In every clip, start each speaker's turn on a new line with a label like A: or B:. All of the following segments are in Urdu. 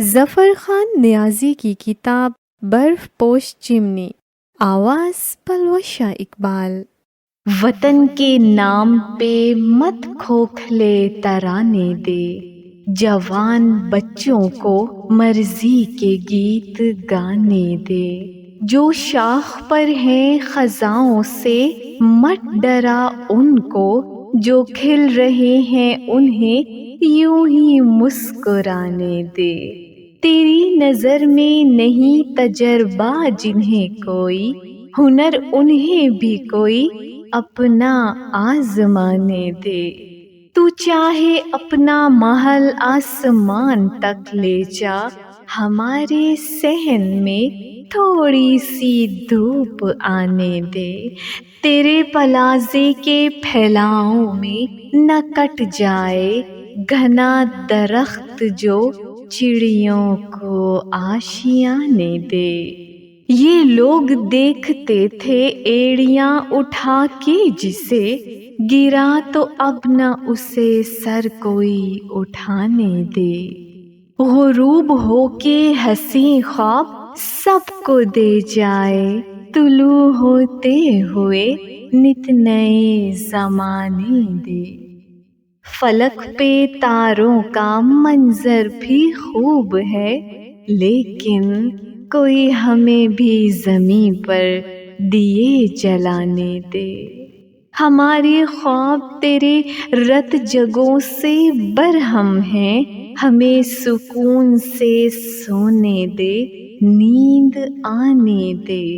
A: ظفر خان نیازی کی کتاب برف پوش چمنی، آواز پلوشہ اقبال۔
B: وطن کے نام پہ مت کھوکھلے ترانے دے، جوان بچوں کو مرضی کے گیت گانے دے۔ جو شاخ پر ہیں خزاں سے مت ڈرا ان کو، جو کھل رہے ہیں انہیں یوں ہی مسکرانے دے۔ تیری نظر میں نہیں تجربہ جنہیں کوئی، ہنر انہیں بھی کوئی اپنا آزمانے دے۔ تو چاہے اپنا محل آسمان تک لے جا، ہمارے صحن میں تھوڑی سی دھوپ آنے دے۔ تیرے پلازے کے پھیلاؤں میں نہ کٹ جائے گھنا درخت جو چڑیوں کو آشیانے دے۔ یہ لوگ دیکھتے تھے ایڑیاں اٹھا کے جسے، گرا تو اب نہ اسے سر کوئی اٹھانے دے۔ غروب ہو کے حسین خواب سب کو دے جائے، طلوع ہوتے ہوئے نت نئے زمانے دے۔ فلک پہ تاروں کا منظر بھی خوب ہے، لیکن کوئی ہمیں بھی زمیں پر دیے جلانے دے۔ ہمارے خواب تیرے رت جگوں سے برہم ہیں، ہمیں سکون سے سونے دے، نیند آنے دے۔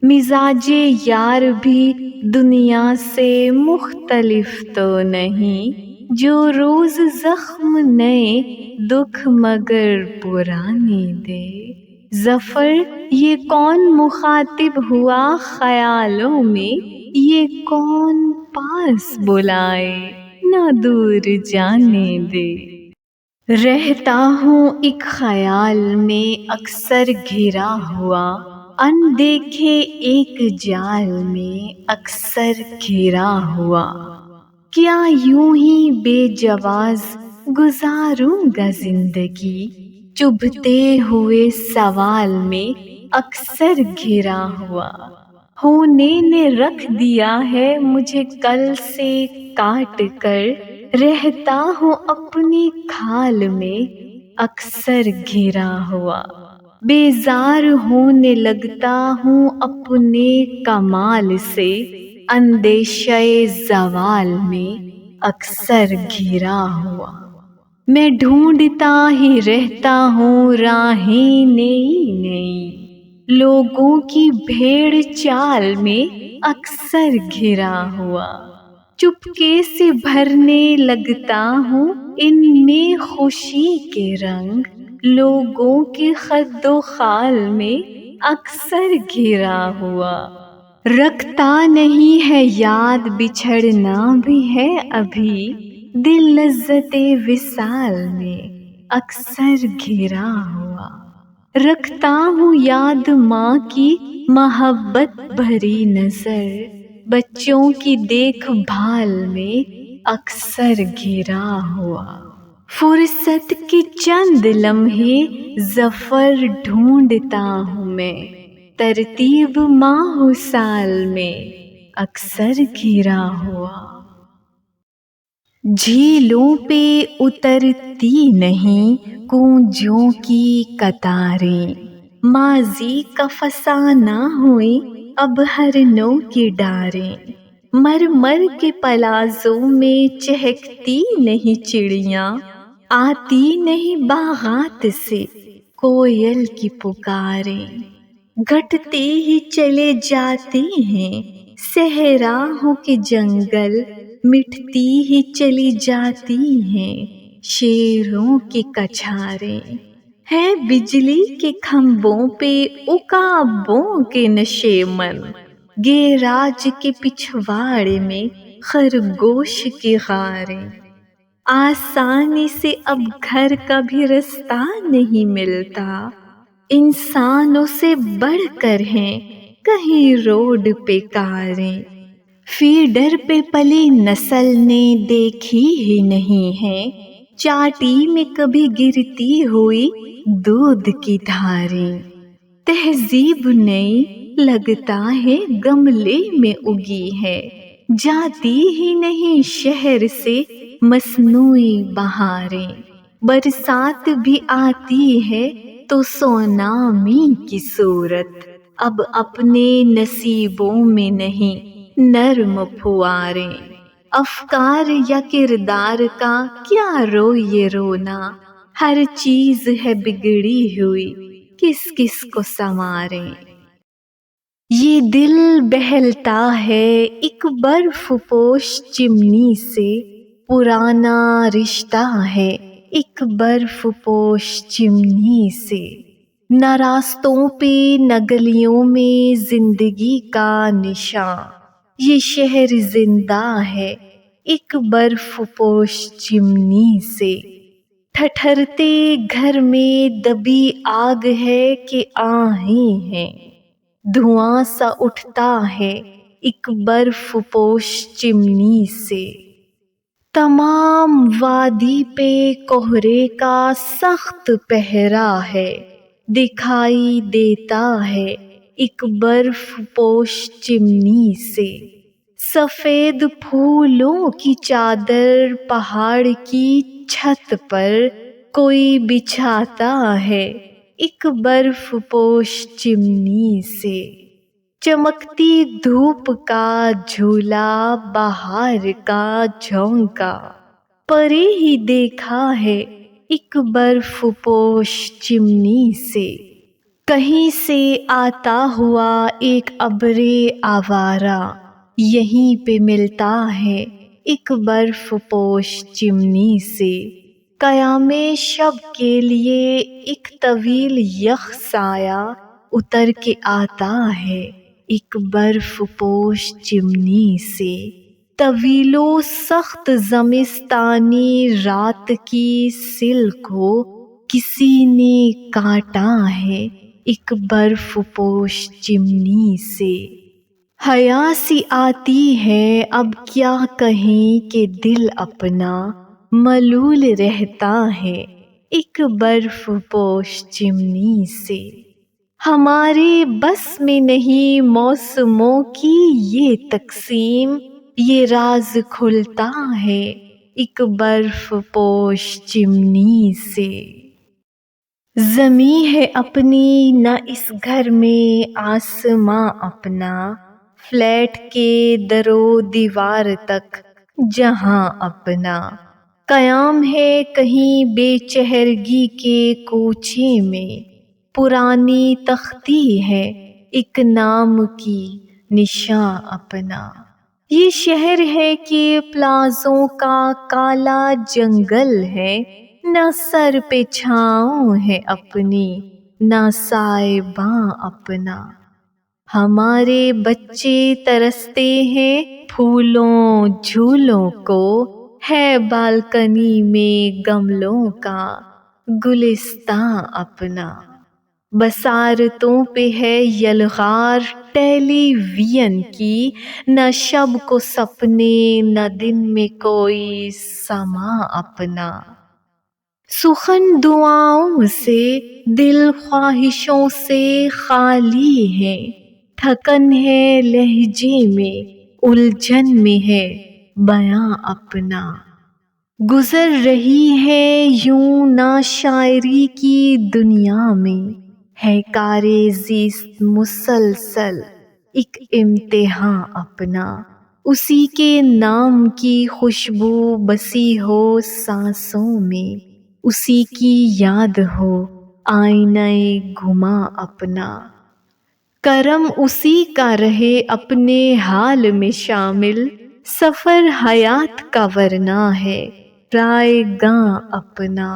B: مزاج یار بھی دنیا سے مختلف تو نہیں، جو روز زخم نئے دکھ مگر پرانے دے۔ ظفر یہ کون مخاطب ہوا خیالوں میں، یہ کون پاس بلائے نہ دور جانے دے۔ رہتا ہوں ایک خیال میں اکثر گھرا ہوا، اندیکھے ایک جال میں اکثر گھرا ہوا۔ کیا یوں ہی بے جواز گزاروں گا زندگی، چبھتے ہوئے سوال میں اکثر گھرا ہوا۔ ہونے نے رکھ دیا ہے مجھے کل سے کاٹ کر، رہتا ہوں اپنی کھال میں اکثر گھرا ہوا۔ بیزار ہونے لگتا ہوں اپنے کمال سے، اندیشہ زوال میں اکثر گھرا ہوا۔ میں ڈھونڈتا ہی رہتا ہوں راہیں نئی نئی، لوگوں کی بھیڑ چال میں اکثر گھرا ہوا۔ چپکے سے بھرنے لگتا ہوں ان میں خوشی کے رنگ، لوگوں کے خد و خال میں اکثر گھرا ہوا۔ رکھتا نہیں ہے یاد بچھڑنا بھی ہے ابھی، دل لذت وصال میں اکثر گھرا ہوا۔ رکھتا ہوں یاد ماں کی محبت بھری نظر، بچوں کی دیکھ بھال میں اکثر گھرا ہوا۔ فرصت کے چند لمحے ظفر ڈھونڈتا ہوں میں، ترتیب ماہ و سال میں اکثر گھرا ہوا۔ جھیلوں پہ اترتی نہیں کونجوں کی قطاریں، ماضی کا فسانہ ہوئیں اب ہرنوں کی ڈاریں۔ مر مر کے پلازوں میں چہکتی نہیں چڑیاں، آتی نہیں باغات سے کوئل کی پکاریں۔ گھٹتے ہی چلے جاتے ہیں صحراؤں کے جنگل، مٹتی ہی چلی جاتی ہیں شیروں کی کچھاریں۔ ہے بجلی کے کھمبوں پہ عقابوں کے نشیمن، گیراج کے پچھواڑے میں خرگوش کی غاریں۔ آسانی سے اب گھر کا بھی رستہ نہیں ملتا، انسانوں سے بڑھ کر ہیں کہیں روڈ پہ کاریں۔ فیڈر پہ پلی نسل نے دیکھی ہی نہیں ہے چاٹی میں کبھی گرتی ہوئی دودھ کی دھاریں، تہذیب نئی لگتا ہے گملے میں اگی ہے، جاتی ہی نہیں شہر سے مصنوعی بہاریں، برسات بھی آتی ہے تو سونامی کی صورت، اب اپنے نصیبوں میں نہیں نرم پھواریں، افکار یا کردار کا کیا رو یہ رونا، ہر چیز ہے بگڑی ہوئی، کس کس کو سنواریں، یہ دل بہلتا ہے ایک برف پوش چمنی سے، پرانا رشتہ ہے ایک برف پوش چمنی سے، نہ راستوں پہ نہ گلیوں میں زندگی کا نشاں، یہ شہر زندہ ہے ایک برف پوش چمنی سے، ٹھٹھرتے گھر میں دبی آگ ہے کہ آہیں ہیں، دھواں سا اٹھتا ہے ایک برف پوش چمنی سے، تمام وادی پہ کوہرے کا سخت پہرا ہے، دکھائی دیتا ہے ایک برف پوش چمنی سے، سفید پھولوں کی چادر پہاڑ کی چھت پر کوئی بچھاتا ہے ایک برف پوش چمنی سے، چمکتی دھوپ کا جھولا بہار کا جھونکا، پرے ہی دیکھا ہے ایک برف پوش چمنی سے، کہیں سے آتا ہوا ایک ابر آوارہ، یہیں پہ ملتا ہے ایک برف پوش چمنی سے، قیام شب کے لیے ایک طویل یخ سایہ اتر کے آتا ہے ایک برف پوش چمنی سے، طویل و سخت زمستانی رات کی سل کو کسی نے کاٹا ہے ایک برف پوش چمنی سے، حیا سی آتی ہے اب کیا کہیں کہ دل اپنا ملول رہتا ہے ایک برف پوش چمنی سے، ہمارے بس میں نہیں موسموں کی یہ تقسیم، یہ راز کھلتا ہے ایک برف پوش چمنی سے، زمیں ہے اپنی نہ اس گھر میں آسماں اپنا، فلیٹ کے در و دیوار تک جہاں اپنا، قیام ہے کہیں بے چہرگی کے کوچے میں، پرانی تختی ہے ایک نام کی نشاں اپنا، یہ شہر ہے کہ پلازوں کا کالا جنگل ہے، نہ سر پہ چھاؤں ہے اپنی نہ سائباں اپنا، ہمارے بچے ترستے ہیں پھولوں جھولوں کو، ہے بالکنی میں گملوں کا گلستاں اپنا، بصارتوں پہ ہے یلغار ٹیلی ویژن کی، نہ شب کو سپنے نہ دن میں کوئی سماں اپنا، سخن دعاؤں سے دل خواہشوں سے خالی ہے، تھکن ہے لہجے میں الجھن میں ہے بیاں اپنا، گزر رہی ہے یوں نہ شاعری کی دنیا میں، ہے کار زیست مسلسل ایک امتحاں اپنا، اسی کے نام کی خوشبو بسی ہو سانسوں میں، اسی کی یاد ہو آئینہ گماں اپنا، کرم اسی کا رہے اپنے حال میں شامل، سفر حیات کا ورنہ ہے رائے گاں اپنا۔